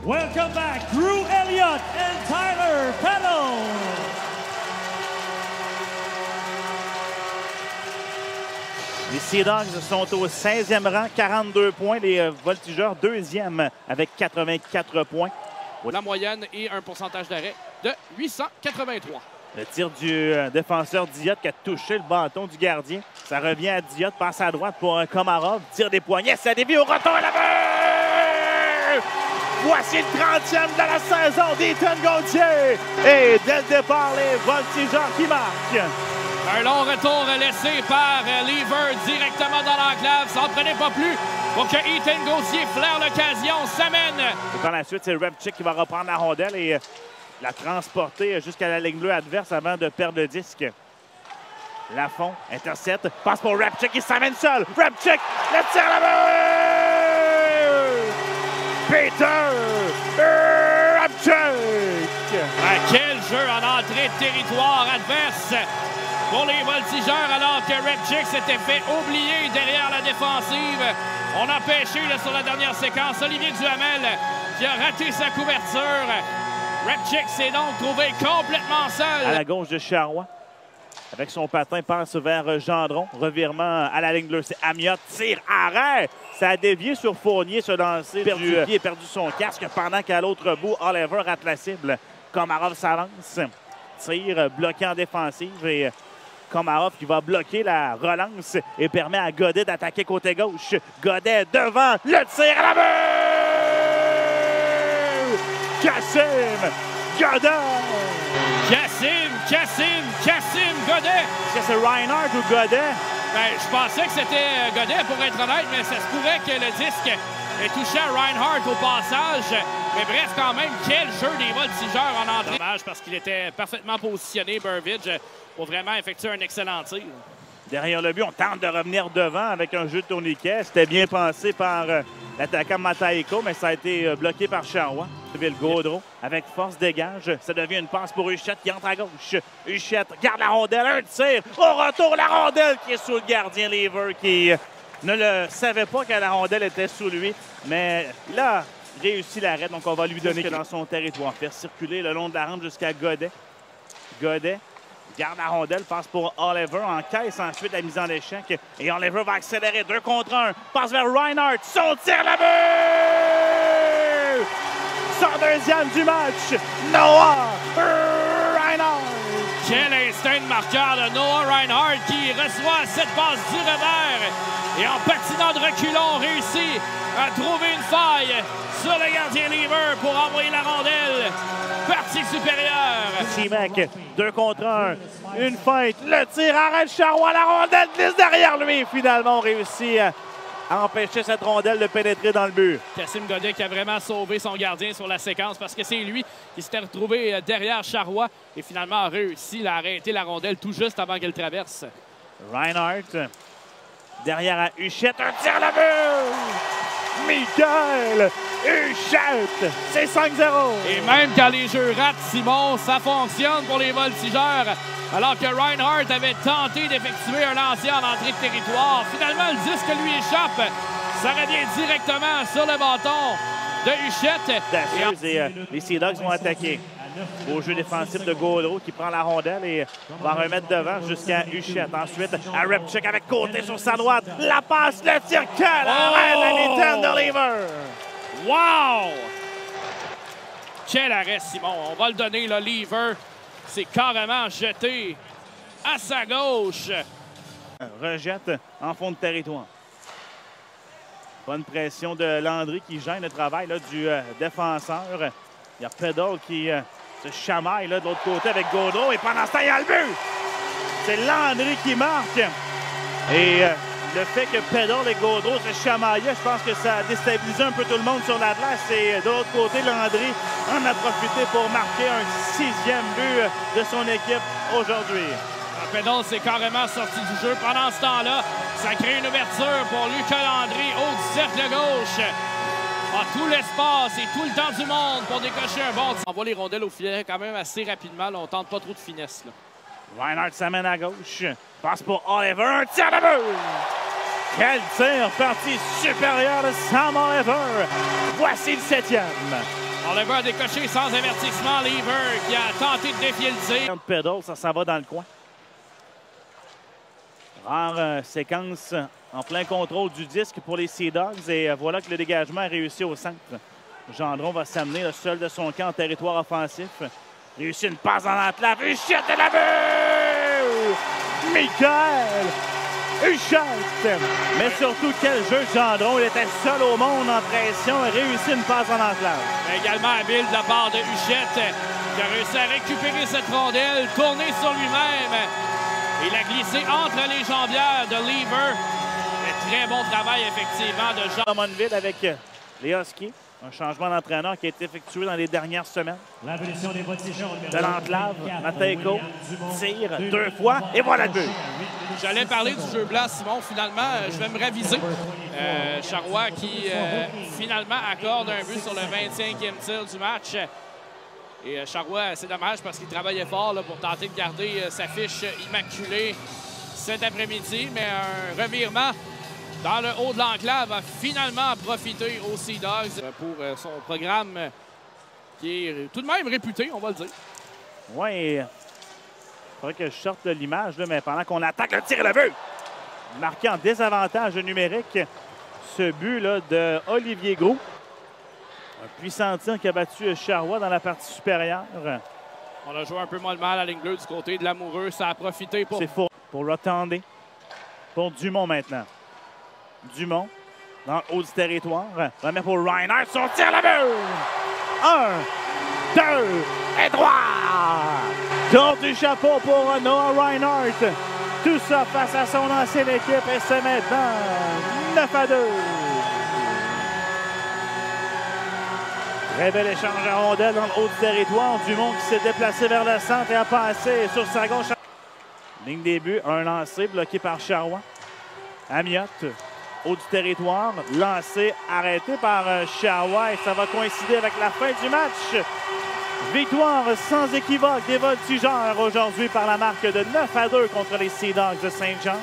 Welcome back, Drew Elliott and Tyler Pennell. Les Sea Dogs sont au 16e rang, 42 points. Les Voltigeurs, deuxième avec 84 points. La moyenne et un pourcentage d'arrêt de 883. Le tir du défenseur Diot qui a touché le bâton du gardien. Ça revient à Diot, passe à droite pour Komarov. Tire des poignets, ça dévie au retour à la main! Voici le 30e de la saison d'Ethan Gauthier. Et dès le départ, les Voltigeurs qui marquent. Un long retour laissé par Lever directement dans l'enclave. Ça n'en prenait pas plus pour que Ethan Gauthier flaire l'occasion. S'amène. Et par la suite, c'est Repchick qui va reprendre la rondelle et la transporter jusqu'à la ligne bleue adverse avant de perdre le disque. Lafont intercepte, passe pour Repchick, il s'amène seul. Repchick, le tir à la main! Peter Repchick! Quel jeu en entrée de territoire adverse pour les Voltigeurs, alors que Repchick s'était fait oublier derrière la défensive. On a pêché sur la dernière séquence Olivier Duhamel qui a raté sa couverture. Repchick s'est donc trouvé complètement seul. À la gauche de Charrois, avec son patin, passe vers Gendron. Revirement à la ligne bleue, c'est Amiot. Tire, arrêt! Ça a dévié sur Fournier, ce lancer. Perdu pied, perdu son casque, pendant qu'à l'autre bout, Oliver rate la cible. Komarov s'avance. Tire, bloqué en défensive et Komarov qui va bloquer la relance et permet à Godet d'attaquer côté gauche. Godet devant, le tir à la main! Kassim Godet! Kassim Godet! Est-ce que c'est Reinhardt ou Godet? Ben, je pensais que c'était Godet, pour être honnête, mais ça se pourrait que le disque ait touché à Reinhardt au passage. Mais bref, quand même, quel jeu des Voltigeurs en entrée. Dommage parce qu'il était parfaitement positionné, Burbidge, pour vraiment effectuer un excellent tir. Derrière le but, on tente de revenir devant avec un jeu de tourniquet. C'était bien pensé par l'attaquant Mataiko, mais ça a été bloqué par Charrois. Le Gaudreau, avec force, dégage. Ça devient une passe pour Huchette qui entre à gauche. Huchette garde la rondelle, un tir. Au retour, la rondelle qui est sous le gardien Lever qui ne le savait pas que la rondelle était sous lui. Mais il a réussi l'arrêt, donc on va lui donner dans son territoire. Faire circuler le long de la rampe jusqu'à Godet. Godet garde la rondelle, passe pour Oliver, encaisse ensuite la mise en échec. Et Oliver va accélérer 2 contre 1. Passe vers Reinhardt, son tir la but! Son deuxième du match, Noah Reinhardt! Quel instinct de marqueur de Noah Reinhardt qui reçoit cette passe du revers. Et en patinant de reculons, réussit à trouver une faille sur le gardien Lever pour envoyer la rondelle. Partie supérieure. T-Mac, 2 contre 1. Une feinte. Le tir arrête Charrois. La rondelle glisse derrière lui. Finalement, on réussit à empêcher cette rondelle de pénétrer dans le but. Kassim Godet qui a vraiment sauvé son gardien sur la séquence parce que c'est lui qui s'était retrouvé derrière Charrois et finalement a réussi à arrêter la rondelle tout juste avant qu'elle traverse. Reinhardt derrière à Huchette. Un tir à la but! Michael Huchette, c'est 5-0. Et même quand les jeux ratent, Simon, ça fonctionne pour les Voltigeurs. Alors que Reinhardt avait tenté d'effectuer un lancer en entrée de territoire. Finalement, le disque lui échappe. Ça revient directement sur le bâton de Huchette. Et les Sea Dogs vont attaquer. Au jeu défensif de Gaudreau qui prend la rondelle et va remettre devant jusqu'à Huchette. Ensuite, à Repchick avec côté sur sa droite. La passe, le tir, quel arrêt la mitaine de Lever! Wow! Quel arrêt, Simon. On va le donner, là, Lever. C'est carrément jeté à sa gauche. Rejette en fond de territoire. Bonne pression de Landry qui gêne le travail là, du défenseur. Il y a Peddle qui se chamaille là, de l'autre côté avec Gaudreau. Et pendant ce temps, il y a le but! C'est Landry qui marque. Et le fait que Peddle et Gaudreau se chamaillaient, je pense que ça a déstabilisé un peu tout le monde sur la glace. Et de l'autre côté, Landry en a profité pour marquer un 6e but de son équipe aujourd'hui. Peddle s'est carrément sorti du jeu. Pendant ce temps-là, ça crée une ouverture pour Lucas Landry au cercle gauche. Tout l'espace et tout le temps du monde pour décocher un bon tir. On voit les rondelles au filet quand même assez rapidement. Là, on tente pas trop de finesse. Là. Reinhardt s'amène à gauche. Passe pour Oliver. Un tir de but! Quel tir! Partie supérieure de Sam Oliver. Voici le 7e. On le voit décocher sans avertissement. Lever qui a tenté de défier le tir. Pedal, ça s'en va dans le coin. Rare séquence en plein contrôle du disque pour les Sea Dogs. Et voilà que le dégagement a réussi au centre. Gendron va s'amener le seul de son camp en territoire offensif. Réussit une passe en entlave. Huchette de la vue! Michael Huchette! Mais surtout, quel jeu Gendron. Il était seul au monde en pression et réussit une passe en enclave. Également habile de la part de Huchette qui a réussi à récupérer cette rondelle, tourner sur lui-même. Il a glissé entre les jambières de Lever. Très bon travail, effectivement, de Jean. Drummondville avec les Huskies. Un changement d'entraîneur qui a été effectué dans les dernières semaines. L'abolition des voltigeurs. De l'enclave, Matejko tire 2 fois et voilà le but. J'allais parler du jeu blanc, Simon. Finalement, je vais me raviser. Charrois qui, finalement, accorde un but sur le 25e tir du match. Et Charrois, c'est dommage parce qu'il travaillait fort là, pour tenter de garder sa fiche immaculée cet après-midi. Mais un revirement dans le haut de l'enclave a finalement profité aux Sea Dogs pour son programme qui est tout de même réputé, on va le dire. Oui, il faudrait que je sorte de l'image, mais pendant qu'on attaque le tir et le but, marqué en désavantage numérique, ce but là, de Olivier Groulx. Un puissant tir qui a battu Charrois dans la partie supérieure. On a joué un peu mollement à la ligne bleue du côté de l'Amoureux. Ça a profité pour... C'est faux pour Rotandé. Pour Dumont maintenant. Dumont dans le haut du territoire. Remet pour Reinhardt. Son tir à la vue! 1, 2 et 3! Tour du chapeau pour Noah Reinhardt. Tout ça face à son ancienne équipe et c'est maintenant 9-2. Très bel échange à rondelle dans le haut du territoire. Dumont qui s'est déplacé vers le centre et a passé sur sa gauche. Ligne des buts, un lancé bloqué par Charrois. Amiotte, haut du territoire, lancé, arrêté par Charrois et ça va coïncider avec la fin du match. Victoire sans équivoque des Voltigeurs aujourd'hui par la marque de 9-2 contre les Sea Dogs de Saint-John.